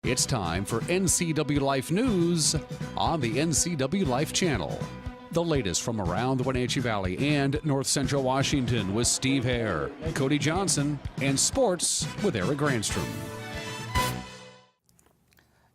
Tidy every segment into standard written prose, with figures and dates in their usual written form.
It's time for NCW Life News on the NCW Life channel. The latest from around the Wenatchee Valley and North Central Washington with Steve Hare, Cody Johnson, and sports with Eric Granstrom.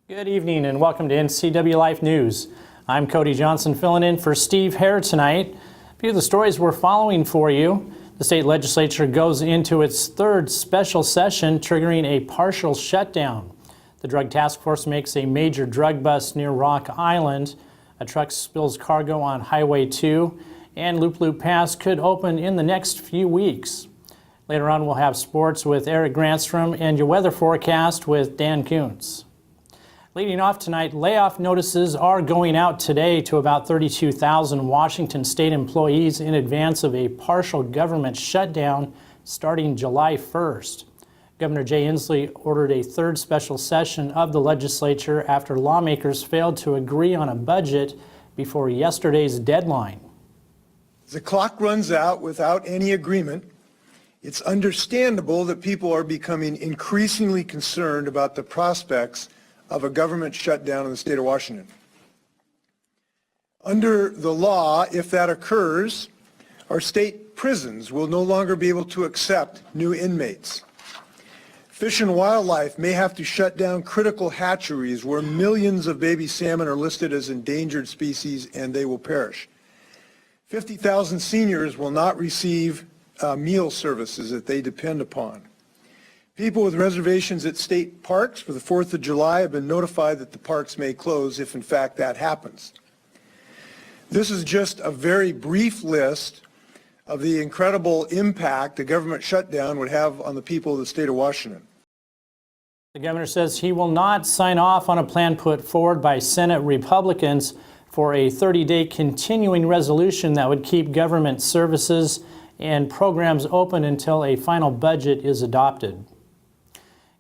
Good evening and welcome to NCW Life News. I'm Cody Johnson filling in for Steve Hare tonight. A few of the stories we're following for you. The state legislature goes into its third special session, triggering a partial shutdown. The Drug Task Force makes a major drug bust near Rock Island. A truck spills cargo on Highway 2, and Loop Loop Pass could open in the next few weeks. Later on, we'll have sports with Eric Granstrom and your weather forecast with Dan Kuntz. Leading off tonight, layoff notices are going out today to about 32,000 Washington state employees in advance of a partial government shutdown starting July 1st. Governor Jay Inslee ordered a third special session of the legislature after lawmakers failed to agree on a budget before yesterday's deadline. The clock runs out without any agreement. It's understandable that people are becoming increasingly concerned about the prospects of a government shutdown in the state of Washington. Under the law, if that occurs, our state prisons will no longer be able to accept new inmates. Fish and Wildlife may have to shut down critical hatcheries where millions of baby salmon are listed as endangered species and they will perish. 50,000 seniors will not receive meal services that they depend upon. People with reservations at state parks for the 4th of July have been notified that the parks may close if in fact that happens. This is just a very brief list of the incredible impact a government shutdown would have on the people of the state of Washington. The governor says he will not sign off on a plan put forward by Senate Republicans for a 30-day continuing resolution that would keep government services and programs open until a final budget is adopted.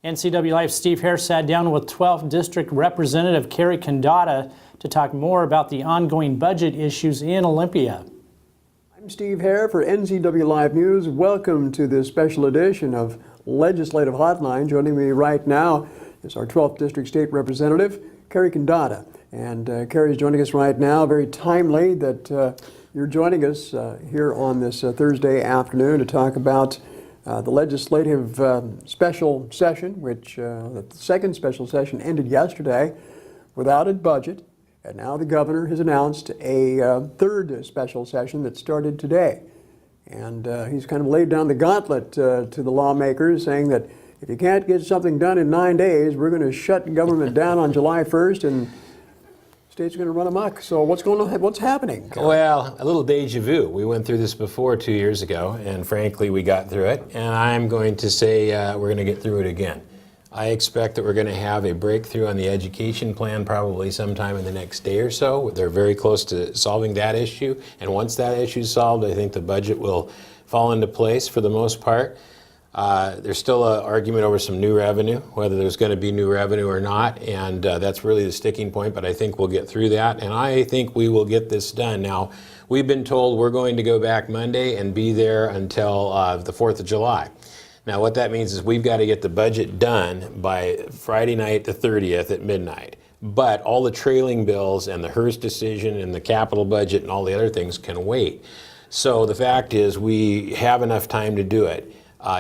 NCW Life Steve Hare sat down with 12th District Representative Carrie Condata to talk more about the ongoing budget issues in Olympia. I'm Steve Hare for NCW Live News. Welcome to this special edition of Legislative Hotline. Joining me right now is our 12th District State Representative, Carrie Condata. And Carrie is joining us right now. Very timely that you're joining us here on this Thursday afternoon to talk about the legislative special session, which the second special session ended yesterday without a budget. And now the governor has announced a third special session that started today. And he's kind of laid down the gauntlet to the lawmakers, saying that if you can't get something done in 9 days, we're going to shut government down on July 1st and the state's going to run amok. So what's going on? What's happening? Well, a little deja vu. We went through this before 2 years ago, and frankly, we got through it. And I'm going to say we're going to get through it again. I expect that we're going to have a breakthrough on the education plan probably sometime in the next day or so. They're very close to solving that issue. And once that issue is solved, I think the budget will fall into place for the most part. There's still an argument over some new revenue, whether there's going to be new revenue or not. And that's really the sticking point. But I think we'll get through that. And I think we will get this done. Now, we've been told we're going to go back Monday and be there until the 4th of July. Now, what that means is we've got to get the budget done by Friday night, the 30th at midnight. But all the trailing bills and the Hearst decision and the capital budget and all the other things can wait. So the fact is we have enough time to do it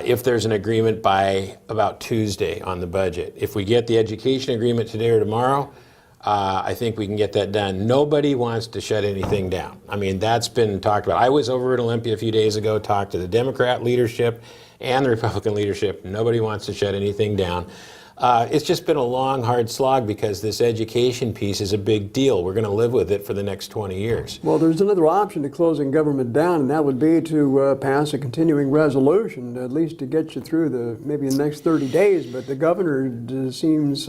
if there's an agreement by about Tuesday on the budget. If we get the education agreement today or tomorrow, I think we can get that done. Nobody wants to shut anything down. I mean, that's been talked about. I was over at Olympia a few days ago, talked to the Democrat leadership and the Republican leadership. Nobody wants to shut anything down. It's just been a long, hard slog because this education piece is a big deal. We're going to live with it for the next 20 years. Well, there's another option to closing government down, and that would be to pass a continuing resolution, at least to get you through maybe the next 30 days. But the governor seems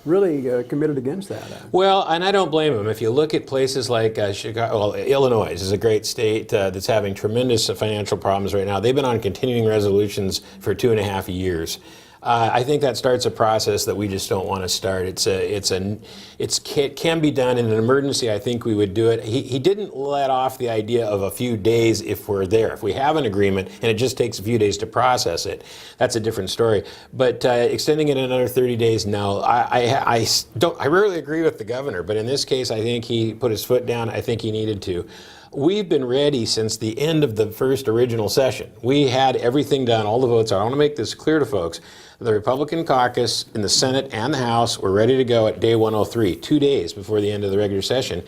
really committed against that. Well, and I don't blame him. If you look at places like Chicago, well, Illinois is a great state that's having tremendous financial problems right now. They've been on continuing resolutions for 2.5 years. I think that starts a process that we just don't want to start. It can be done in an emergency. I think we would do it. He didn't let off the idea of a few days if we're there. If we have an agreement and it just takes a few days to process it, that's a different story. But extending it another 30 days, no. I rarely agree with the governor, but in this case, I think he put his foot down. I think he needed to. We've been ready since the end of the first original session. We had everything done, all the votes. I want to make this clear to folks. The Republican caucus in the Senate and the House were ready to go at day 103, 2 days before the end of the regular session.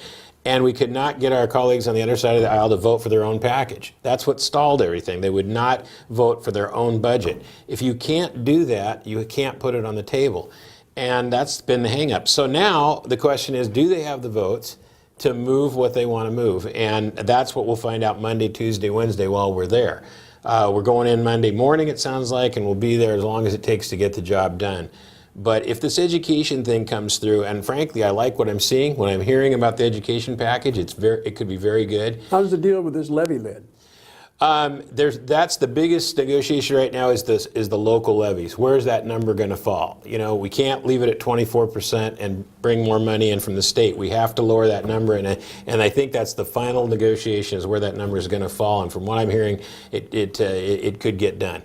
And we could not get our colleagues on the other side of the aisle to vote for their own package. That's what stalled everything. They would not vote for their own budget. If you can't do that, you can't put it on the table. And that's been the hang-up. So now the question is, do they have the votes to move what they want to move? And that's what we'll find out Monday, Tuesday, Wednesday while we're there. We're going in Monday morning, it sounds like, and we'll be there as long as it takes to get the job done. But if this education thing comes through, and frankly, I like what I'm seeing, when I'm hearing about the education package, it could be very good. How's the deal with this levy lid? That's the biggest negotiation right now is the local levies. Where's that number going to fall? You know, we can't leave it at 24% and bring more money in from the state. We have to lower that number, and I think that's the final negotiation is where that number is going to fall. And from what I'm hearing, it could get done.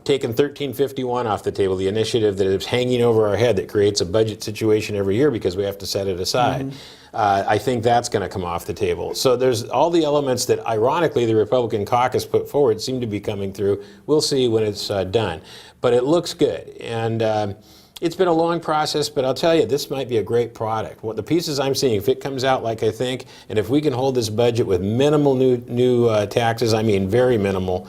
Taking 1351 off the table, the initiative that is hanging over our head that creates a budget situation every year because we have to set it aside. I think that's going to come off the table. So there's all the elements that, ironically, the Republican caucus put forward seem to be coming through. We'll see when it's done. But it looks good. And it's been a long process, but I'll tell you, this might be a great product. What the pieces I'm seeing, if it comes out like I think, and if we can hold this budget with minimal new taxes, I mean very minimal,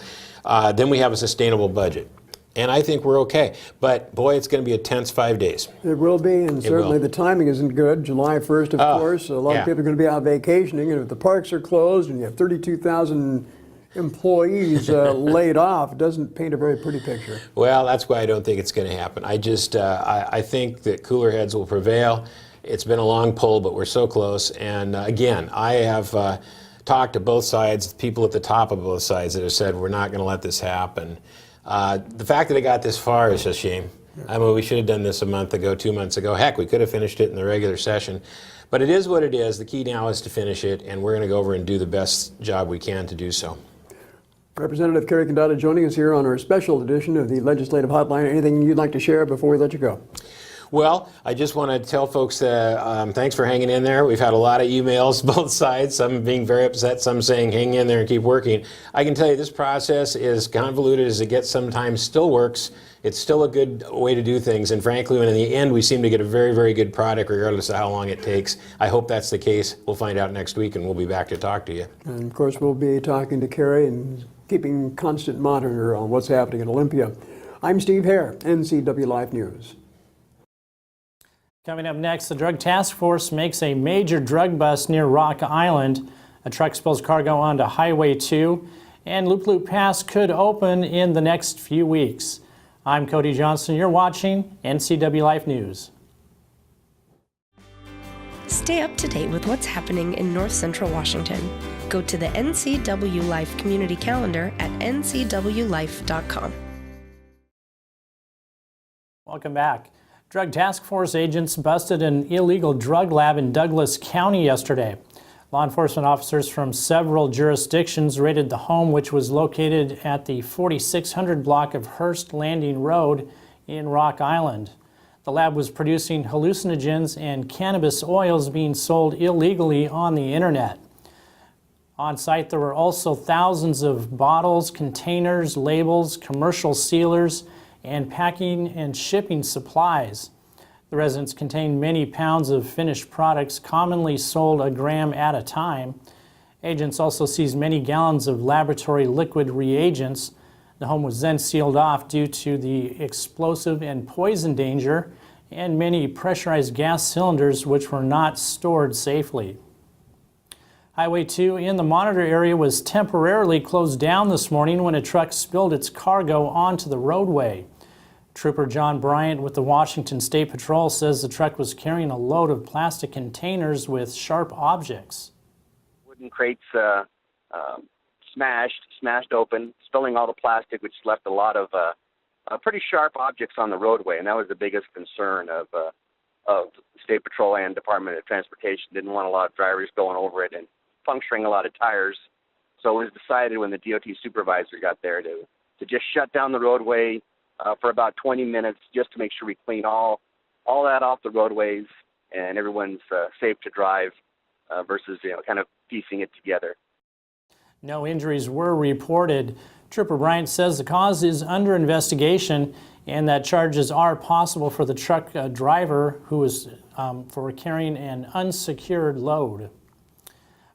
then we have a sustainable budget. And I think we're okay. But boy, it's going to be a tense 5 days. It will be, and certainly the timing isn't good. July 1st, of course. A lot of people are going to be out vacationing, and if the parks are closed and you have 32,000 employees laid off, it doesn't paint a very pretty picture. Well, that's why I don't think it's going to happen. I think that cooler heads will prevail. It's been a long pull, but we're so close. And again, I have talked to both sides, people at the top of both sides that have said we're not going to let this happen. The fact that it got this far is a shame. I mean, we should have done this a month ago, 2 months ago. Heck, we could have finished it in the regular session. But it is what it is. The key now is to finish it, and we're going to go over and do the best job we can to do so. Representative Carrie Condata joining us here on our special edition of the Legislative Hotline. Anything you'd like to share before we let you go? Well, I just want to tell folks thanks for hanging in there. We've had a lot of emails, both sides, some being very upset, some saying hang in there and keep working. I can tell you this process, is convoluted as it gets sometimes, still works. It's still a good way to do things. And frankly, when in the end we seem to get a very, very good product regardless of how long it takes. I hope that's the case. We'll find out next week and we'll be back to talk to you. And of course, we'll be talking to Carrie and keeping constant monitor on what's happening in Olympia. I'm Steve Hare, NCW Life News. Coming up next, the Drug Task Force makes a major drug bust near Rock Island. A truck spills cargo onto Highway 2, and Loop Loop Pass could open in the next few weeks. I'm Cody Johnson. You're watching NCW Life News. Stay up to date with what's happening in North Central Washington. Go to the NCW Life Community Calendar at ncwlife.com. Welcome back. Drug Task Force agents busted an illegal drug lab in Douglas County yesterday. Law enforcement officers from several jurisdictions raided the home, which was located at the 4600 block of Hearst Landing Road in Rock Island. The lab was producing hallucinogens and cannabis oils being sold illegally on the internet. On site, there were also thousands of bottles, containers, labels, commercial sealers, and packing and shipping supplies. The residence contained many pounds of finished products, commonly sold a gram at a time. Agents also seized many gallons of laboratory liquid reagents. The home was then sealed off due to the explosive and poison danger and many pressurized gas cylinders which were not stored safely. Highway 2 in the Monitor area was temporarily closed down this morning when a truck spilled its cargo onto the roadway. Trooper John Bryant with the Washington State Patrol says the truck was carrying a load of plastic containers with sharp objects. Wooden crates smashed open, spilling all the plastic, which left a lot of pretty sharp objects on the roadway, and that was the biggest concern of State Patrol and Department of Transportation. Didn't want a lot of drivers going over it and puncturing a lot of tires. So it was decided when the DOT supervisor got there to just shut down the roadway for about 20 minutes just to make sure we clean all that off the roadways and everyone's safe to drive versus, kind of piecing it together. No injuries were reported. Trooper Bryant says the cause is under investigation and that charges are possible for the truck driver who was for carrying an unsecured load.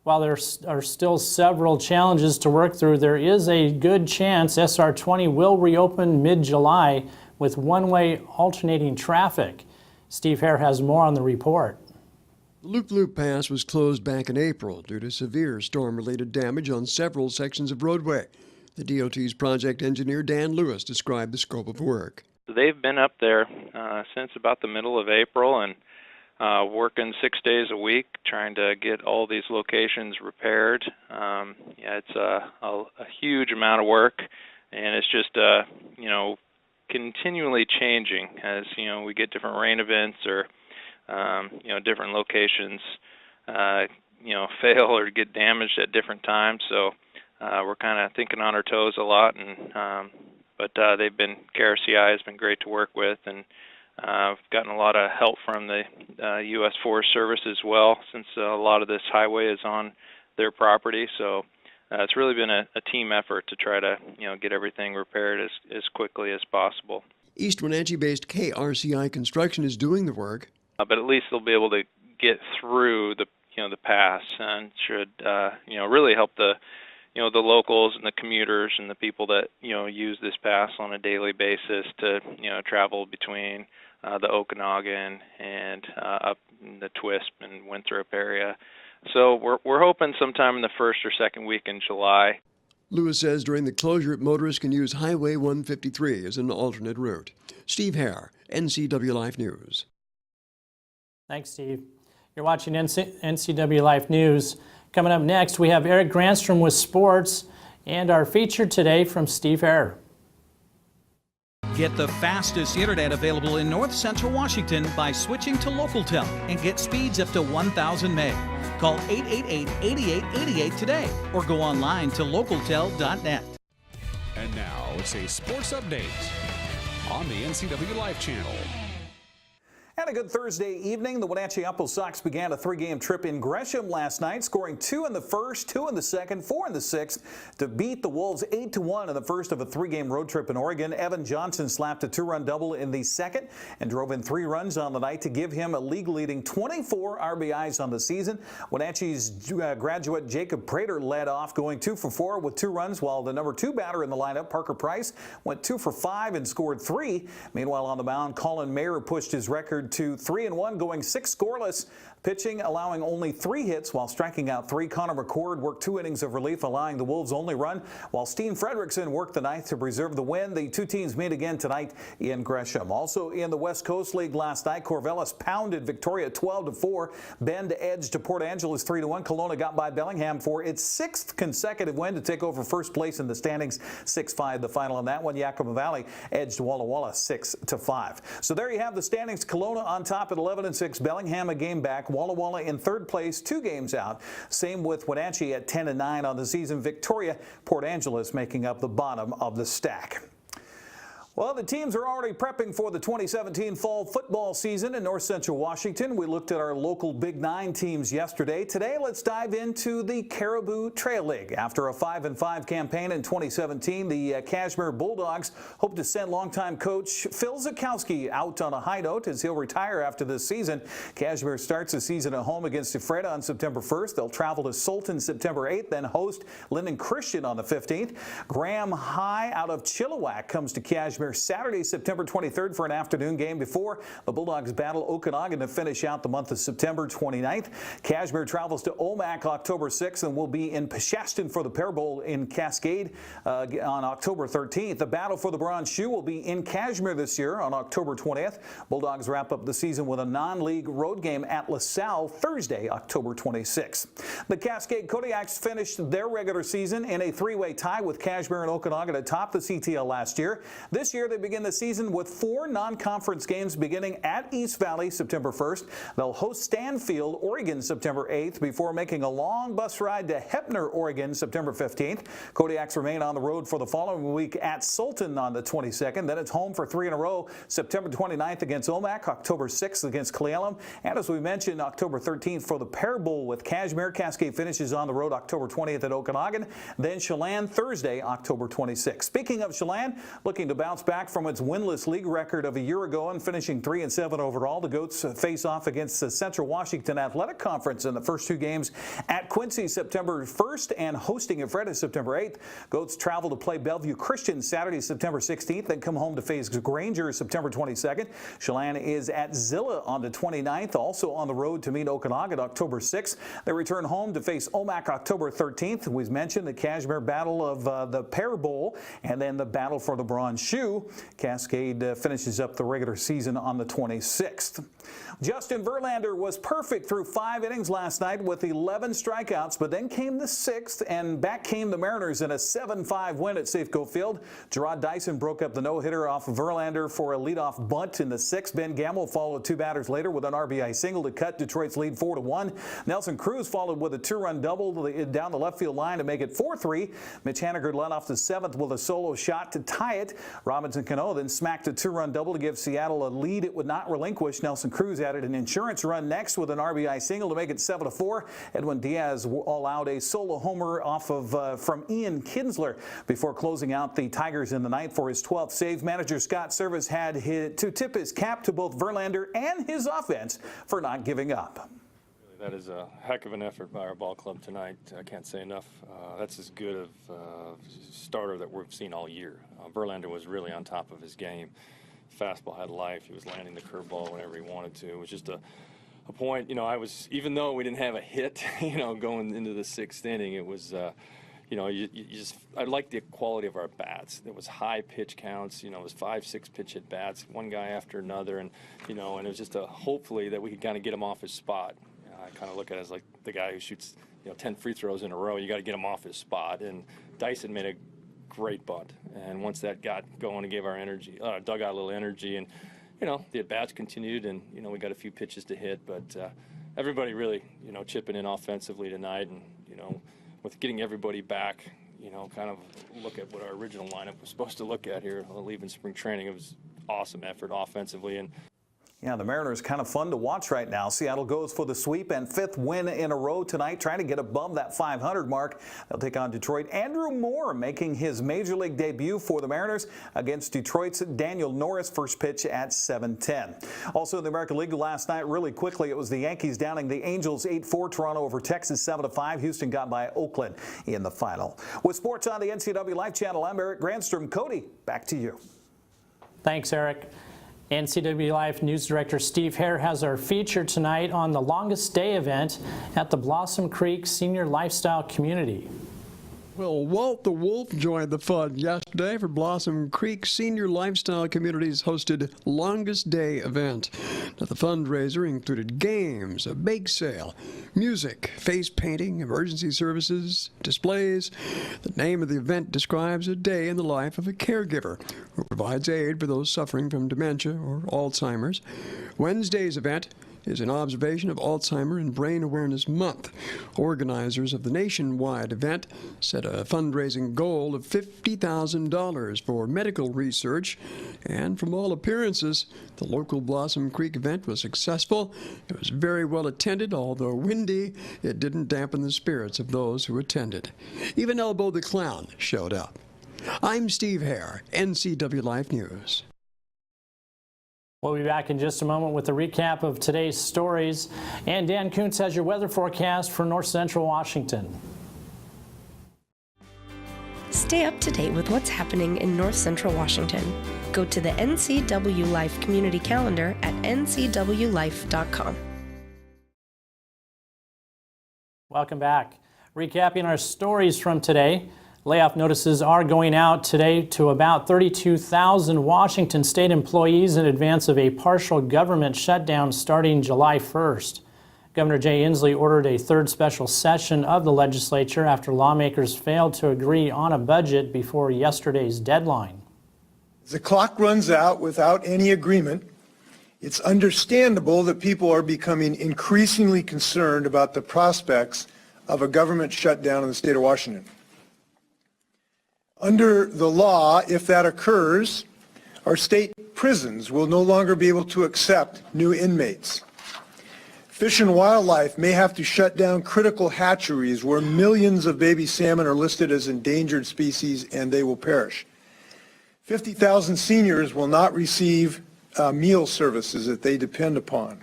While there are still several challenges to work through, there is a good chance SR 20 will reopen mid-July with one-way alternating traffic. Steve Hare has more on the report. The Loop Pass was closed back in April due to severe storm-related damage on several sections of roadway. The DOT's project engineer, Dan Lewis, described the scope of work. They've been up there since about the middle of April and working 6 days a week trying to get all these locations repaired. It's a huge amount of work, and it's just, continually changing as, we get different rain events or, different locations, fail or get damaged at different times. So we're kind of thinking on our toes a lot, and but KRCI has been great to work with, and I've gotten a lot of help from the U.S. Forest Service as well, since a lot of this highway is on their property. So it's really been a team effort to try to get everything repaired as quickly as possible. East Wenatchee-based KRCI Construction is doing the work. But at least they'll be able to get through the pass, and should really help the locals and the commuters and the people that use this pass on a daily basis to travel between the Okanagan and up in the Twisp and Winthrop area. So we're hoping sometime in the first or second week in July. Lewis says during the closure, motorists can use Highway 153 as an alternate route. Steve Hare, NCW Life News. Thanks, Steve. You're watching NCW Life News. Coming up next, we have Eric Granstrom with sports and our feature today from Steve Hare. Get the fastest internet available in North Central Washington by switching to LocalTel and get speeds up to 1,000 meg. Call 888-8888 today or go online to localtel.net. And now it's a sports update on the NCW Life channel. And a good Thursday evening. The Wenatchee Apple Sox began a three-game trip in Gresham last night, scoring 2 in the first, 2 in the second, 4 in the sixth to beat the Wolves 8-1 in the first of a three-game road trip in Oregon. Evan Johnson slapped a 2-run double in the second and drove in 3 runs on the night to give him a league-leading 24 RBIs on the season. Wenatchee's graduate Jacob Prater led off, going 2 for 4 with 2 runs, while the number 2 batter in the lineup, Parker Price, went 2 for 5 and scored 3. Meanwhile, on the mound, Colin Mayer pushed his record to 3-1, going 6 scoreless, pitching, allowing only 3 hits while striking out 3. Connor McCord worked 2 innings of relief, allowing the Wolves' only run, while Steen Fredrickson worked the ninth to preserve the win. The two teams meet again tonight in Gresham. Also in the West Coast League last night, Corvallis pounded Victoria 12-4. Bend edged to Port Angeles 3-1. Kelowna got by Bellingham for its 6th consecutive win to take over first place in the standings, 6-5 the final on that one. Yakima Valley edged Walla Walla 6-5. So there you have the standings. Kelowna on top at 11-6. Bellingham a game back. Walla Walla in 3rd place, 2 games out. Same with Wenatchee at 10-9 on the season. Victoria, Port Angeles making up the bottom of the stack. Well, the teams are already prepping for the 2017 fall football season in North Central Washington. We looked at our local Big 9 teams yesterday. Today, let's dive into the Caribou Trail League. After a 5-5 campaign in 2017, the Cashmere Bulldogs hope to send longtime coach Phil Zakowski out on a high note as he'll retire after this season. Cashmere starts the season at home against Ephrata on September 1st. They'll travel to Sultan September 8th, then host Linden Christian on the 15th. Graham High out of Chilliwack comes to Cashmere Saturday, September 23rd for an afternoon game before the Bulldogs battle Okanagan to finish out the month of September 29th. Cashmere travels to Omak October 6th and will be in Peshastin for the Pear Bowl in Cascade on October 13th. The battle for the Bronze Shoe will be in Cashmere this year on October 20th. Bulldogs wrap up the season with a non-league road game at LaSalle Thursday, October 26th. The Cascade Kodiaks finished their regular season in a 3-way tie with Cashmere and Okanagan atop the CTL last year. This This year, they begin the season with 4 non-conference games beginning at East Valley September 1st. They'll host Stanfield, Oregon, September 8th before making a long bus ride to Heppner, Oregon, September 15th. Kodiaks remain on the road for the following week at Sultan on the 22nd. Then it's home for 3 in a row, September 29th against Omak, October 6th against Cle Elum, and as we mentioned, October 13th for the Pear Bowl with Kashmir. Cascade finishes on the road October 20th at Okanagan. Then Chelan Thursday, October 26th. Speaking of Chelan, looking to bounce back from its winless league record of a year ago and finishing 3-7 overall. The Goats face off against the Central Washington Athletic Conference in the first 2 games at Quincy September 1st and hosting Ephrata September 8th. Goats travel to play Bellevue Christian Saturday, September 16th, then come home to face Granger September 22nd. Chelan is at Zilla on the 29th, also on the road to meet Okanagan October 6th. They return home to face Omak October 13th. We've mentioned the Kashmir Battle of the Pear Bowl and then the battle for the Bronze Shoe. Cascade finishes up the regular season on the 26th. Justin Verlander was perfect through 5 innings last night with 11 strikeouts, but then came the 6th, and back came the Mariners in a 7-5 win at Safeco Field. Gerard Dyson broke up the no-hitter off of Verlander for a leadoff bunt in the 6th. Ben Gamble followed 2 batters later with an RBI single to cut Detroit's lead 4-1. Nelson Cruz followed with a 2-run double down the left field line to make it 4-3. Mitch Haniger led off the 7th with a solo shot to tie it. Robinson Cano then smacked a 2-run double to give Seattle a lead it would not relinquish. Nelson Cruz added an insurance run next with an RBI single to make it 7-4. Edwin Diaz allowed a solo homer off of from Ian Kinsler before closing out the Tigers in the ninth for his 12th save. Manager Scott Service had to tip his cap to both Verlander and his offense for not giving up. That is a heck of an effort by our ball club tonight. I can't say enough. That's as good of starter that we've seen all year. Verlander was really on top of his game. Fastball had life. He was landing the curveball whenever he wanted to. It was just a point, even though we didn't have a hit, going into the 6th inning, it was, I liked the quality of our bats. There was high pitch counts, it was 5-6 pitch at bats, one guy after another, and it was just hopefully that we could kind of get him off his spot. I kind of look at it as like the guy who shoots, 10 free throws in a row. You got to get him off his spot. And Dyson made a great bunt. And once that got going, it gave our energy, dug out a little energy. And, the at-bats continued, and, we got a few pitches to hit. But everybody really, chipping in offensively tonight. And, with getting everybody back, kind of look at what our original lineup was supposed to look at here, leaving spring training. It was awesome effort offensively. And yeah, the Mariners kind of fun to watch right now. Seattle goes for the sweep and 5th win in a row tonight, trying to get above that 500 mark. They'll take on Detroit. Andrew Moore making his major league debut for the Mariners against Detroit's Daniel Norris. First pitch at 7:10. Also in the American League last night, really quickly, it was the Yankees downing the Angels 8-4. Toronto over Texas 7-5. Houston got by Oakland in the final. With sports on the NCW Life Channel, I'm Eric Granstrom. Cody, back to you. Thanks, Eric. NCW Life News Director Steve Hare has our feature tonight on the longest day event at the Blossom Creek Senior Lifestyle Community. Well, Walt the Wolf joined the fun yesterday for Blossom Creek Senior Lifestyle Community's hosted Longest Day event. Now, the fundraiser included games, a bake sale, music, face painting, emergency services, displays. The name of the event describes a day in the life of a caregiver who provides aid for those suffering from dementia or Alzheimer's. Wednesday's event is an observation of Alzheimer and Brain Awareness Month. Organizers of the nationwide event set a fundraising goal of $50,000 for medical research, and from all appearances, the local Blossom Creek event was successful. It was very well attended, although windy. It didn't dampen the spirits of those who attended. Even Elbow the Clown showed up. I'm Steve Hare, NCW Life News. We'll be back in just a moment with a recap of today's stories. And Dan Kuntz has your weather forecast for North Central Washington. Stay up to date with what's happening in North Central Washington. Go to the NCW Life community calendar at ncwlife.com. Welcome back. Recapping our stories from today. Layoff notices are going out today to about 32,000 Washington state employees in advance of a partial government shutdown starting July 1st. Governor Jay Inslee ordered a third special session of the legislature after lawmakers failed to agree on a budget before yesterday's deadline. As the clock runs out without any agreement, it's understandable that people are becoming increasingly concerned about the prospects of a government shutdown in the state of Washington. Under the law, if that occurs, our state prisons will no longer be able to accept new inmates. Fish and Wildlife may have to shut down critical hatcheries where millions of baby salmon are listed as endangered species and they will perish. 50,000 seniors will not receive meal services that they depend upon.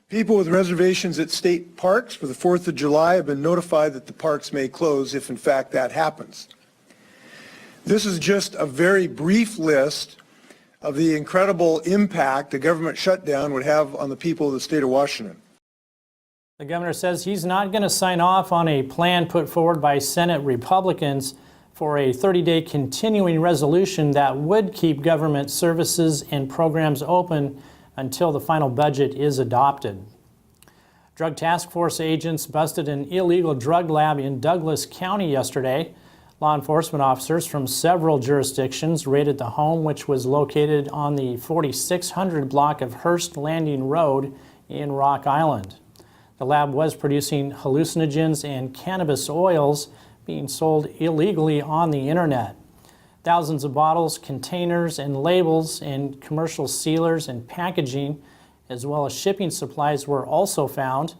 People with reservations at state parks for the 4th of July have been notified that the parks may close if in fact that happens. This is just a very brief list of the incredible impact a government shutdown would have on the people of the state of Washington. The governor says he's not going to sign off on a plan put forward by Senate Republicans for a 30-day continuing resolution that would keep government services and programs open until the final budget is adopted. Drug Task Force agents busted an illegal drug lab in Douglas County yesterday. Law enforcement officers from several jurisdictions raided the home, which was located on the 4600 block of Hearst Landing Road in Rock Island. The lab was producing hallucinogens and cannabis oils being sold illegally on the internet. Thousands of bottles, containers, and labels, and commercial sealers and packaging, as well as shipping supplies, were also found.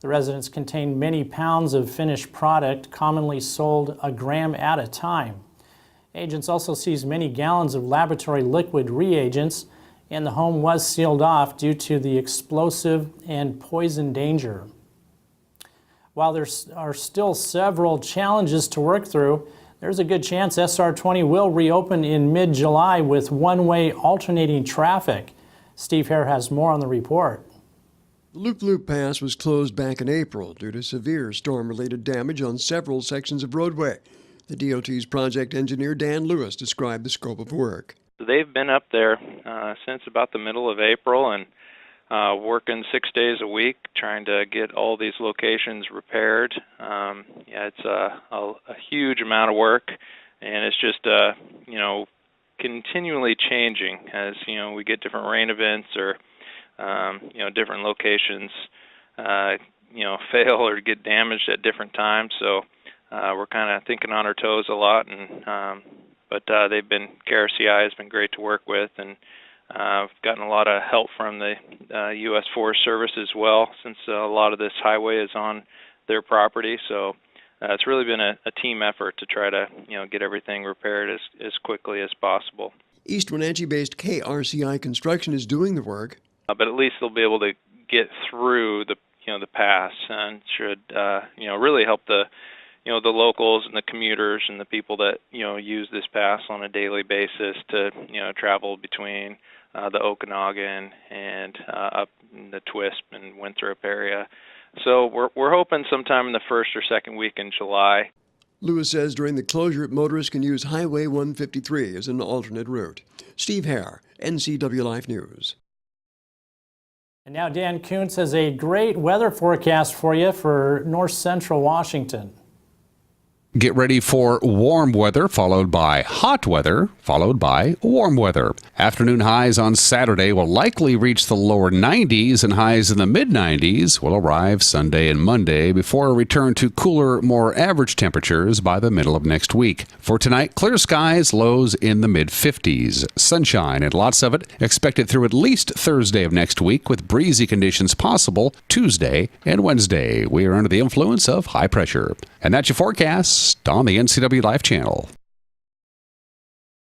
The residence contained many pounds of finished product, commonly sold a gram at a time. Agents also seized many gallons of laboratory liquid reagents, and the home was sealed off due to the explosive and poison danger. While there are still several challenges to work through, there's a good chance SR 20 will reopen in mid-July with one-way alternating traffic. Steve Hare has more on the report. The Loop Pass was closed back in April due to severe storm-related damage on several sections of roadway. The DOT's project engineer Dan Lewis described the scope of work. They've been up there since about the middle of April and working 6 days a week trying to get all these locations repaired. It's a huge amount of work, and it's just continually changing as we get different rain events or different locations fail or get damaged at different times. So we're kind of thinking on our toes a lot, and but KRCI has been great to work with, and I've gotten a lot of help from the U.S. Forest Service as well, since a lot of this highway is on their property. So it's really been a team effort to try to get everything repaired as quickly as possible. East Wenatchee-based KRCI Construction is doing the work. But at least they'll be able to get through the pass, and should really help the locals and the commuters and the people that use this pass on a daily basis to travel between the Okanagan and up in the Twisp and Winthrop area. So we're hoping sometime in the first or second week in July. Lewis says during the closure, motorists can use Highway 153 as an alternate route. Steve Hare, NCW Life News. And now Dan Kuntz has a great weather forecast for you for north central Washington. Get ready for warm weather, followed by hot weather, followed by warm weather. Afternoon highs on Saturday will likely reach the lower 90s, and highs in the mid-90s will arrive Sunday and Monday before a return to cooler, more average temperatures by the middle of next week. For tonight, clear skies, lows in the mid-50s. Sunshine, and lots of it expected through at least Thursday of next week, with breezy conditions possible Tuesday and Wednesday. We are under the influence of high pressure. And that's your forecast on the NCW Life channel.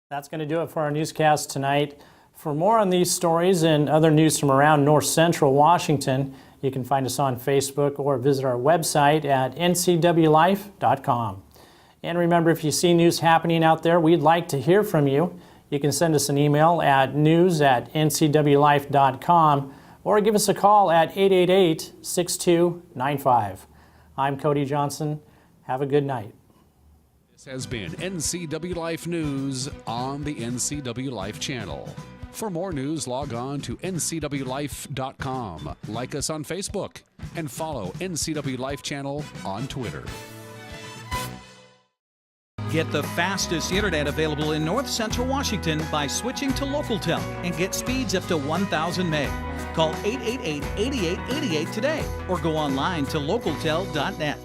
That's going to do it for our newscast tonight. For more on these stories and other news from around north central Washington, you can find us on Facebook or visit our website at ncwlife.com. And remember, if you see news happening out there, we'd like to hear from you. You can send us an email at news@ncwlife.com or give us a call at 888-6295. I'm Cody Johnson. Have a good night. This has been NCW Life News on the NCW Life channel. For more news, log on to ncwlife.com. Like us on Facebook and follow NCW Life channel on Twitter. Get the fastest internet available in North Central Washington by switching to LocalTel and get speeds up to 1,000 meg. Call 888-8888 today or go online to localtel.net.